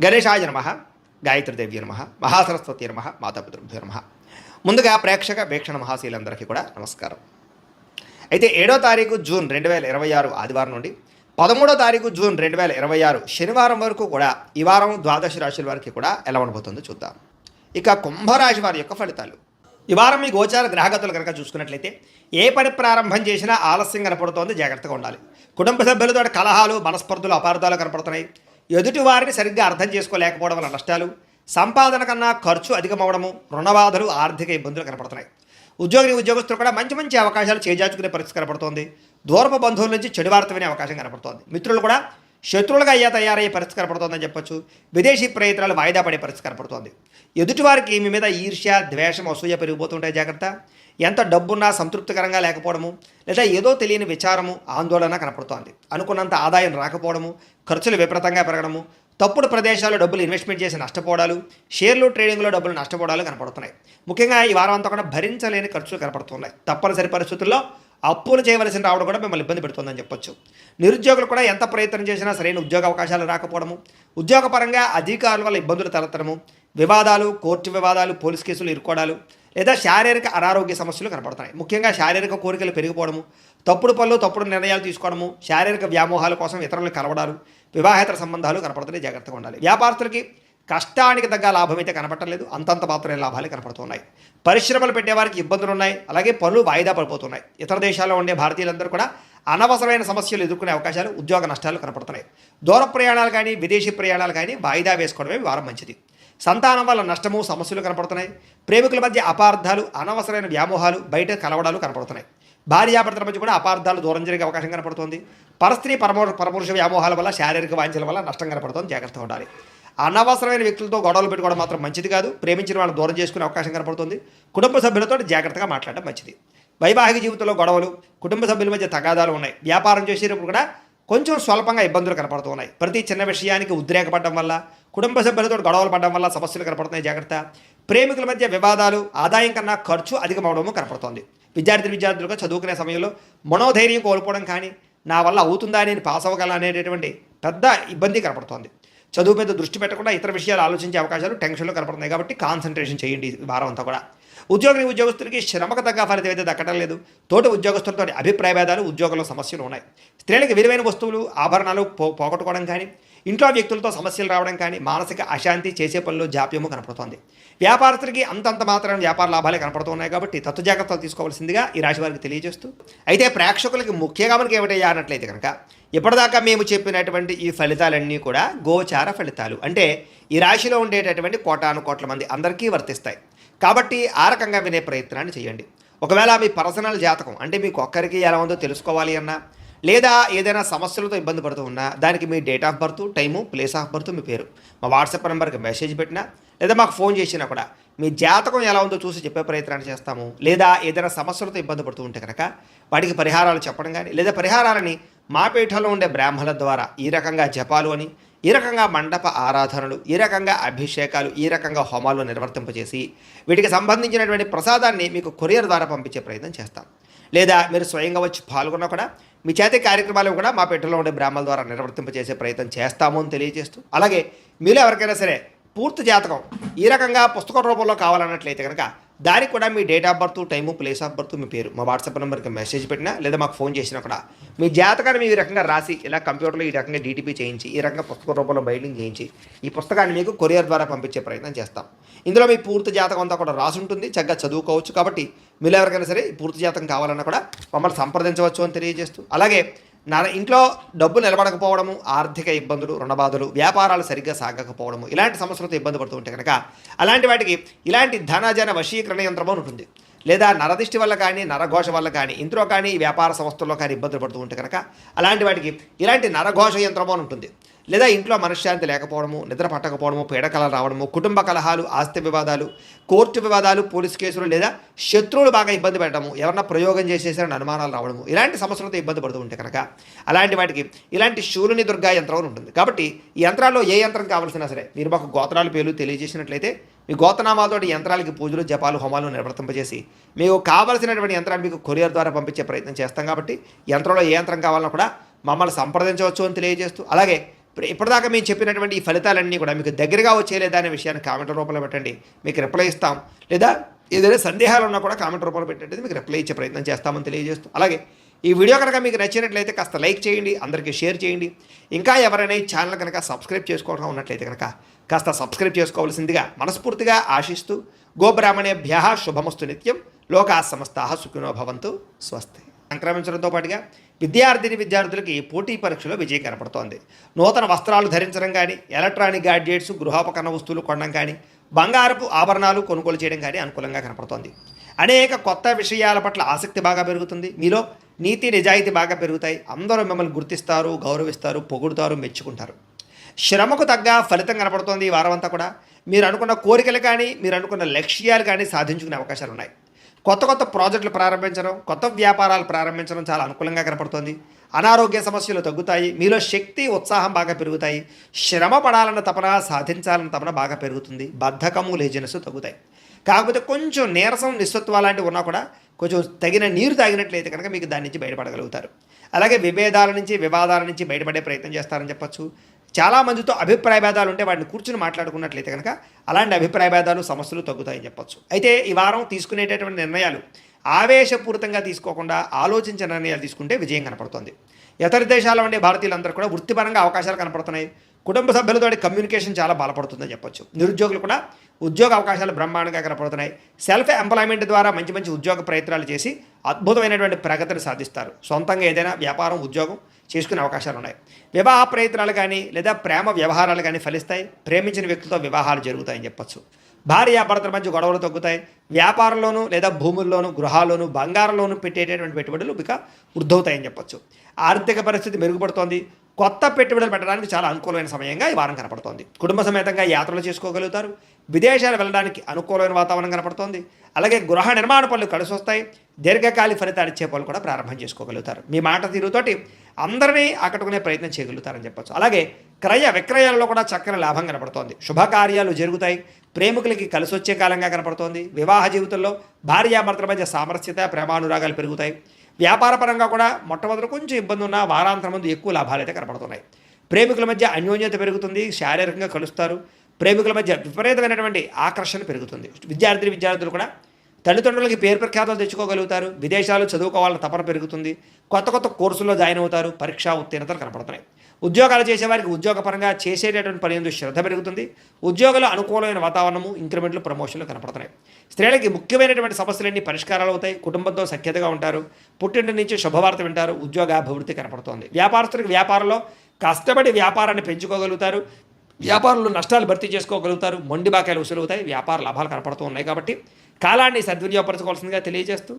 గణేశాయ నమ, గాయత్రీదేవ్య నమ, మహాసరస్వతి నమ, మాతాపితృభ్యో నమ. ముందుగా ప్రేక్షక వీక్షణ మహాశీలందరికీ కూడా నమస్కారం. అయితే 7వ తారీఖు జూన్ 2026 ఆదివారం నుండి 13వ తారీఖు జూన్ 2026 శనివారం వరకు కూడా ఈ వారం ద్వాదశ రాశుల వారికి కూడా ఎలా ఉండబోతుందో చూద్దాం. ఇక కుంభరాశి వారి యొక్క ఫలితాలు. ఈ వారం మీ గోచార గ్రహగతులు కనుక చూసుకున్నట్లయితే ఏ పని ప్రారంభం చేసినా ఆలస్యం కనపడుతోంది, జాగ్రత్తగా ఉండాలి. కుటుంబ సభ్యులతో కలహాలు, మనస్పర్ధలు, అపార్థాలు కనపడుతున్నాయి. ఎదుటి వారిని సరిగ్గా అర్థం చేసుకోలేకపోవడం వల్ల నష్టాలు, సంపాదన కన్నా ఖర్చు అధికమవడము, రుణబాధలు, ఆర్థిక ఇబ్బందులు కనపడుతున్నాయి. ఉద్యోగస్తులు కూడా మంచి మంచి అవకాశాలు చేజార్చుకునే పరిస్థితి కనపడుతోంది. దూరపు బంధువుల నుంచి చెడు వార్త వినే అవకాశం కనపడుతోంది. మిత్రులు కూడా శత్రువులుగా తయారయ్యే పరిస్థితి కనపడుతోందని చెప్పొచ్చు. విదేశీ ప్రయత్నాలు వాయిదా పడే పరిస్థితి కనపడుతోంది. ఎదుటివారికి మీ మీద ఈర్ష్య, ద్వేషం, అసూయ పెరిగిపోతుంటాయి, జాగ్రత్త. ఎంత డబ్బున్నా సంతృప్తికరంగా లేకపోవడము, లేదా ఏదో తెలియని విచారము, ఆందోళన కనపడుతోంది. అనుకున్నంత ఆదాయం రాకపోవడము, ఖర్చులు విపరీతంగా పెరగడము, తప్పుడు ప్రదేశాల్లో డబ్బులు ఇన్వెస్ట్మెంట్ చేసి నష్టపోవడాలు, షేర్లు ట్రేడింగ్లో డబ్బులు నష్టపోవడాలు కనపడుతున్నాయి. ముఖ్యంగా ఈ వారం అంతా కూడా భరించలేని ఖర్చులు కనపడుతున్నాయి. తప్పనిసరి పరిస్థితుల్లో అప్పులు చేయవలసిన రావడం కూడా మిమ్మల్ని ఇబ్బంది పెడుతుందని చెప్పొచ్చు. నిరుద్యోగులు కూడా ఎంత ప్రయత్నం చేసినా సరైన ఉద్యోగ అవకాశాలు రాకపోవడము, ఉద్యోగపరంగా అధికారుల వల్ల ఇబ్బందులు తలెత్తడము, వివాదాలు, కోర్టు వివాదాలు, పోలీస్ కేసులు ఇరుక్కోవడాలు, లేదా శారీరక అనారోగ్య సమస్యలు కనపడుతున్నాయి. ముఖ్యంగా శారీరక కోరికలు పెరిగిపోవడము, తప్పుడు పనులు, తప్పుడు నిర్ణయాలు తీసుకోవడము, శారీరక వ్యామోహాల కోసం ఇతరులను కలవడాలు, వివాహేతర సంబంధాలు కనపడుతున్నాయి, జాగ్రత్తగా ఉండాలి. వ్యాపారస్తులకి కష్టానికి తగ్గ లాభం అయితే కనపడలేదు, అంతంత మాత్రమే లాభాలు కనపడుతున్నాయి. పరిశ్రమలు పెట్టేవారికి ఇబ్బందులు ఉన్నాయి, అలాగే పనులు వాయిదా పడిపోతున్నాయి. ఇతర దేశాల్లో ఉండే భారతీయులందరూ కూడా అనవసరమైన సమస్యలు ఎదుర్కొనే అవకాశాలు, ఉద్యోగ నష్టాలు కనపడుతున్నాయి. దూర ప్రయాణాలు కానీ, విదేశీ ప్రయాణాలు కానీ వాయిదా వేసుకోవడమే వారం మంచిది. సంతానం వల్ల నష్టము, సమస్యలు కనపడుతున్నాయి. ప్రేమికుల మధ్య అపార్థాలు, అనవసరమైన వ్యామోహాలు, బయట కలవడాలు కనపడుతున్నాయి. భార్యాభర్తల మధ్య కూడా అపార్థాలు, దూరం జరిగే అవకాశం కనపడుతుంది. పరస్త్రీ పరపురుష వ్యామోహాల వల్ల, శారీరక వాంఛల వల్ల నష్టం కనపడుతుంది, జాగ్రత్తగా ఉండాలి. అనవసరమైన వ్యక్తులతో గొడవలు పెట్టుకోవడం మాత్రం మంచిది కాదు. ప్రేమించిన వాళ్ళని దూరం చేసుకునే అవకాశం కనపడుతుంది. కుటుంబ సభ్యులతో జాగ్రత్తగా మాట్లాడడం మంచిది. వైవాహిక జీవితంలో గొడవలు, కుటుంబ సభ్యుల మధ్య తగాదాలు ఉన్నాయి. వ్యాపారం చేసేటప్పుడు కూడా కొంచెం స్వల్పంగా ఇబ్బందులు కనపడుతూ ఉన్నాయి. ప్రతి చిన్న విషయానికి ఉద్రేకపడడం వల్ల, కుటుంబ సభ్యులతో గొడవలు పడడం వల్ల సమస్యలు కనపడుతున్నాయి, జాగ్రత్త. ప్రేమికుల మధ్య వివాదాలు, ఆదాయం కన్నా ఖర్చు అధికమవడము కనపడుతోంది. విద్యార్థులుగా చదువుకునే సమయంలో మనోధైర్యం కోల్పోవడం కానీ, నా వల్ల అవుతుందా నేను పాస్ అవ్వగల అనేటటువంటి పెద్ద ఇబ్బంది కనపడుతోంది. చదువు మీద దృష్టి పెట్టకుండా ఇతర విషయాలు ఆలోచించే అవకాశాలు, టెన్షన్లు కనపడుతున్నాయి. కాబట్టి కాన్సన్ట్రేషన్ చేయండి ఈ వారం అంతా కూడా. ఉద్యోగస్తులకి శ్రమకు తగ్గ ఫలితం అయితే దక్కడం లేదు. తోటి ఉద్యోగస్తులతో అభిప్రాయ భేదాలు, ఉద్యోగంలో సమస్యలు ఉన్నాయి. స్త్రీలకు విలువైన వస్తువులు, ఆభరణాలు పోగొట్టుకోవడం కానీ, ఇంట్లో వ్యక్తులతో సమస్యలు రావడం కానీ, మానసిక అశాంతి, చేసే పనులు జాప్యము కనపడుతోంది. వ్యాపారస్తులకి అంతంత మాత్రం వ్యాపార లాభాలే కనపడుతున్నాయి. కాబట్టి తత్వ జాగ్రత్తలు తీసుకోవాల్సిందిగా ఈ రాశి వారికి తెలియజేస్తూ, అయితే ప్రేక్షకులకి ముఖ్యంగా మనకి ఏమిటయ్యా అన్నట్లయితే కనుక, ఇప్పటిదాకా మేము చెప్పినటువంటి ఈ ఫలితాలన్నీ కూడా గోచార ఫలితాలు. అంటే ఈ రాశిలో ఉండేటటువంటి కోటాను కోట్ల మంది అందరికీ వర్తిస్తాయి. కాబట్టి ఆ రకంగా వినే ప్రయత్నాన్ని చేయండి. ఒకవేళ మీ పర్సనల్ జాతకం అంటే మీకు ఒక్కరికి ఎలా ఉందో తెలుసుకోవాలి అన్నా, లేదా ఏదైనా సమస్యలతో ఇబ్బంది పడుతూ ఉన్నా, దానికి మీ date of birth, time, place of birth, మీ పేరు మా వాట్సాప్ నెంబర్కి మెసేజ్ పెట్టినా, లేదా మాకు ఫోన్ చేసినా కూడా మీ జాతకం ఎలా ఉందో చూసి చెప్పే ప్రయత్నాన్ని చేస్తాము. లేదా ఏదైనా సమస్యలతో ఇబ్బంది పడుతూ ఉంటే కనుక వాటికి పరిహారాలు చెప్పడం కానీ, లేదా పరిహారాలని మా పీఠంలో ఉండే బ్రాహ్మణుల ద్వారా ఈ రకంగా జపాలు అని, ఈ రకంగా మండప ఆరాధనలు, ఈ రకంగా అభిషేకాలు, ఈ రకంగా హోమాలు నిర్వర్తింపజేసి వీటికి సంబంధించినటువంటి ప్రసాదాన్ని మీకు కొరియర్ ద్వారా పంపించే ప్రయత్నం చేస్తాం. లేదా మీరు స్వయంగా వచ్చి పాల్గొన్నా కూడా మీ చేతి కార్యక్రమాలు కూడా మా పెట్టెలో ఉండే బ్రాహ్మణుల ద్వారా నిర్వర్తింపజేసే ప్రయత్నం చేస్తాము అని తెలియజేస్తూ, అలాగే మీలో ఎవరికైనా సరే పూర్తి జాతకం ఈ రకంగా పుస్తక రూపంలో కావాలన్నట్లయితే కనుక దానికి కూడా మీ date of birth, time, place of birth, మీ పేరు మా వాట్సాప్ నెంబర్కి మెసేజ్ పెట్టినా, లేదా మాకు ఫోన్ చేసినా కూడా మీ జాతకాన్ని ఈ రకంగా రాసి, ఇలా కంప్యూటర్లో ఈ రకంగా డీటీపీ చేయించి, ఈ రకంగా పుస్తక రూపంలో బైండింగ్ చేయించి ఈ పుస్తకాన్ని మీకు కొరియర్ ద్వారా పంపించే ప్రయత్నం చేస్తాం. ఇందులో మీ పూర్తి జాతకం అంతా కూడా రాసి ఉంటుంది, చక్కగా చదువుకోవచ్చు. కాబట్టి మీరు ఎవరికైనా సరే పూర్తి జాతకం కావాలన్నా కూడా మమ్మల్ని సంప్రదించవచ్చు అని తెలియజేస్తూ, అలాగే ఇంట్లో డబ్బు నిలబడకపోవడము, ఆర్థిక ఇబ్బందులు, రుణబాధలు, వ్యాపారాలు సరిగ్గా సాగకపోవడము, ఇలాంటి సమస్యలతో ఇబ్బంది పడుతూ ఉంటే కనుక అలాంటి వాటికి ఇలాంటి ధనజన వశీకరణ యంత్రం అని ఉంటుంది. లేదా నరదిష్టి వల్ల కానీ, నరఘోష వల్ల కానీ, ఇంట్లో కానీ, వ్యాపార సంస్థల్లో కానీ ఇబ్బందులు పడుతూ ఉంటే కనుక అలాంటి వాటికి ఇలాంటి నరఘోష యంత్రం అని ఉంటుంది. లేదా ఇంట్లో మనశ్శాంతి లేకపోవడము, నిద్ర పట్టకపోవడము, పీడకలలు రావడము, కుటుంబ కలహాలు, ఆస్తి వివాదాలు, కోర్టు వివాదాలు, పోలీస్ కేసులు, లేదా శత్రువులు బాగా ఇబ్బంది పెట్టడము, ఎవరన్నా ప్రయోగం చేసేసారని అనుమానాలు రావడము, ఇలాంటి సమస్యలతో ఇబ్బంది పడుతూ ఉంటే కనుక అలాంటి వాటికి ఇలాంటి శూలుని దుర్గా యంత్రం ఉంటుంది. కాబట్టి ఈ యంత్రాల్లో ఏ యంత్రం కావాల్సినా సరే మీరు మాకు గోత్రాలు పేర్లు తెలియజేసినట్లయితే మీ గోతనామాలతోటి యంత్రాలకి పూజలు, జపాలు, హోమాలు నిర్వర్తింపజేసి మీకు కావలసినటువంటి యంత్రాన్ని మీకు కొరియర్ ద్వారా పంపించే ప్రయత్నం చేస్తాం. కాబట్టి యంత్రంలో ఏ యంత్రం కావాలన్నా కూడా మమ్మల్ని సంప్రదించవచ్చు అని తెలియజేస్తూ, అలాగే ఇప్పటిదాకా మేము చెప్పినటువంటి ఈ ఫలితాలన్నీ కూడా మీకు దగ్గరగా వచ్చేలేదా అనే విషయాన్ని కామెంట్ రూపంలో పెట్టండి, మీకు రిప్లై ఇస్తాం. లేదా ఏదైనా సందేహాలు ఉన్నా కూడా కామెంట్ రూపంలో పెట్టండి, మీకు రిప్లై ఇచ్చే ప్రయత్నం చేస్తామని తెలియజేస్తూ, అలాగే ఈ వీడియో కనుక మీకు నచ్చినట్లయితే కాస్త లైక్ చేయండి, అందరికీ షేర్ చేయండి. ఇంకా ఎవరైనా ఈ ఛానల్ కనుక సబ్స్క్రైబ్ చేసుకోవడం ఉన్నట్లయితే కనుక కాస్త సబ్స్క్రైబ్ చేసుకోవాల్సిందిగా మనస్ఫూర్తిగా ఆశిస్తూ, గోబ్రాహ్మణేభ్యః శుభమస్తు నిత్యం, లోకాః సమస్తాః సుఖినో భవంతు, స్వస్తి. సంక్రమించడంతో పాటుగా విద్యార్థులకి పోటీ పరీక్షలో విజయం కనపడుతోంది. నూతన వస్త్రాలు ధరించడం కానీ, ఎలక్ట్రానిక్ గ్యాడ్జెట్స్ గృహోపకరణ వస్తువులు కొనడం కానీ, బంగారపు ఆభరణాలు కొనుగోలు చేయడం కానీ అనుకూలంగా కనపడుతోంది. అనేక కొత్త విషయాల పట్ల ఆసక్తి బాగా పెరుగుతుంది, మీలో నీతి నిజాయితీ బాగా పెరుగుతాయి. అందరూ మిమ్మల్ని గుర్తిస్తారు, గౌరవిస్తారు, పొగుడుతారు, మెచ్చుకుంటారు. శ్రమకు తగ్గ ఫలితం కనపడుతోంది ఈ వారం అంతా కూడా. మీరు అనుకున్న కోరికలు కానీ, మీరు అనుకున్న లక్ష్యాలు కానీ సాధించుకునే అవకాశాలు ఉన్నాయి. కొత్త ప్రాజెక్టులు ప్రారంభించడం, కొత్త వ్యాపారాలు ప్రారంభించడం చాలా అనుకూలంగా కనపడుతోంది. అనారోగ్య సమస్యలు తగ్గుతాయి, మీలో శక్తి ఉత్సాహం బాగా పెరుగుతాయి. శ్రమ పడాలన్న తపన, సాధించాలన్న తపన బాగా పెరుగుతుంది. బద్ధకము లేజినెస్ తగ్గుతాయి. కాకపోతే కొంచెం నీరసం, నిస్సత్వ లాంటివి ఉన్నా కూడా కొంచెం తగిన నీరు తాగినట్లయితే కనుక మీకు దాని నుంచి బయటపడగలుగుతారు. అలాగే విభేదాల నుంచి, వివాదాల నుంచి బయటపడే ప్రయత్నం చేస్తారని చెప్పచ్చు. చాలామందితో అభిప్రాయ భేదాలు ఉంటే వాటిని కూర్చుని మాట్లాడుకున్నట్లయితే కనుక అలాంటి అభిప్రాయ భేదాలు, సమస్యలు తగ్గుతాయని చెప్పచ్చు. అయితే ఈ వారం తీసుకునేటటువంటి నిర్ణయాలు ఆవేశపూరితంగా తీసుకోకుండా ఆలోచించిన నిర్ణయాలు తీసుకుంటే విజయం కనపడుతుంది. ఇతర దేశాల ఉండే భారతీయులందరూ కూడా వృత్తిపరంగా అవకాశాలు కనపడుతున్నాయి. కుటుంబ సభ్యులతో కమ్యూనికేషన్ చాలా బలపడుతుందని చెప్పొచ్చు. నిరుద్యోగులు కూడా ఉద్యోగ అవకాశాలు బ్రహ్మాండంగా కనపడుతున్నాయి. సెల్ఫ్ ఎంప్లాయ్మెంట్ ద్వారా మంచి మంచి ఉద్యోగ ప్రయత్నాలు చేసి అద్భుతమైనటువంటి ప్రగతిని సాధిస్తారు. సొంతంగా ఏదైనా వ్యాపారం, ఉద్యోగం చేసుకునే అవకాశాలు ఉన్నాయి. వివాహ ప్రయత్నాలు కానీ లేదా ప్రేమ వ్యవహారాలు కానీ ఫలిస్తాయి. ప్రేమించిన వ్యక్తితో వివాహాలు జరుగుతాయని చెప్పొచ్చు. భార్యాభర్తల మధ్య గొడవలు తగ్గుతాయి. వ్యాపారంలోనూ లేదా భూముల్లోనూ, గృహాల్లోనూ, బంగారంలోనూ పెట్టేటటువంటి పెట్టుబడులు ఇక వృద్ధవుతాయని చెప్పొచ్చు. ఆర్థిక పరిస్థితి మెరుగుపడుతోంది. కొత్త పెట్టుబడులు పెట్టడానికి చాలా అనుకూలమైన సమయంగా ఈ వారం కనపడుతోంది. కుటుంబ సమేతంగా యాత్రలు చేసుకోగలుగుతారు. విదేశాలు వెళ్ళడానికి అనుకూలమైన వాతావరణం కనపడుతోంది. అలాగే గృహ నిర్మాణ పనులు కలిసి వస్తాయి. దీర్ఘకాలిక ఫలితాలు ఇచ్చే పనులు కూడా ప్రారంభం చేసుకోగలుగుతారు. మీ మాట తీరుతోటి అందరినీ ఆకట్టుకునే ప్రయత్నం చేయగలుగుతారని చెప్పచ్చు. అలాగే క్రయ విక్రయాలలో కూడా చక్కని లాభం కనపడుతోంది. శుభకార్యాలు జరుగుతాయి. ప్రేమికులకి కలిసి వచ్చే కాలంగా కనపడుతోంది. వివాహ జీవితంలో భార్యాభర్తల మధ్య సామరస్యత, ప్రేమానురాగాలు పెరుగుతాయి. వ్యాపారపరంగా కూడా మొట్టమొదటి కొంచెం ఇబ్బంది ఉన్న వారాంతరం ముందు ఎక్కువ లాభాలు అయితే కనపడుతున్నాయి. ప్రేమికుల మధ్య అన్యోన్యత పెరుగుతుంది. శారీరకంగా కలుస్తారు. ప్రేమికుల మధ్య విపరీతమైనటువంటి ఆకర్షణ పెరుగుతుంది. విద్యార్థులు కూడా తల్లిదండ్రులకి పేరు ప్రఖ్యాతలు తెచ్చుకోగలుగుతారు. విదేశాలు చదువుకోవాలని తపన పెరుగుతుంది. కొత్త కోర్సుల్లో జాయిన్ అవుతారు. పరీక్షా ఉత్తీర్ణతలు కనపడుతున్నాయి. ఉద్యోగాలు చేసేవారికి ఉద్యోగపరంగా చేసేటటువంటి పని ఎందుకు శ్రద్ధ పెరుగుతుంది. ఉద్యోగులు అనుకూలమైన వాతావరణము, ఇంక్రిమెంట్లు, ప్రమోషన్లు కనపడుతున్నాయి. స్త్రీలకి ముఖ్యమైనటువంటి సమస్యలన్నీ పరిష్కారాలు అవుతాయి. కుటుంబంతో సఖ్యతగా ఉంటారు. పుట్టింటి నుంచి శుభవార్త వింటారు. ఉద్యోగాభివృద్ధి కనపడుతోంది. వ్యాపారస్తులకు వ్యాపారంలో కష్టపడి వ్యాపారాన్ని పెంచుకోగలుగుతారు. వ్యాపారంలో నష్టాలు భర్తీ చేసుకోగలుగుతారు. మొండి బాకాయలు వసూలు అవుతాయి. వ్యాపార లాభాలు కనపడుతూ ఉన్నాయి. కాబట్టి కాలాన్ని సద్వినియోగపరచుకోవాల్సిందిగా తెలియజేస్తూ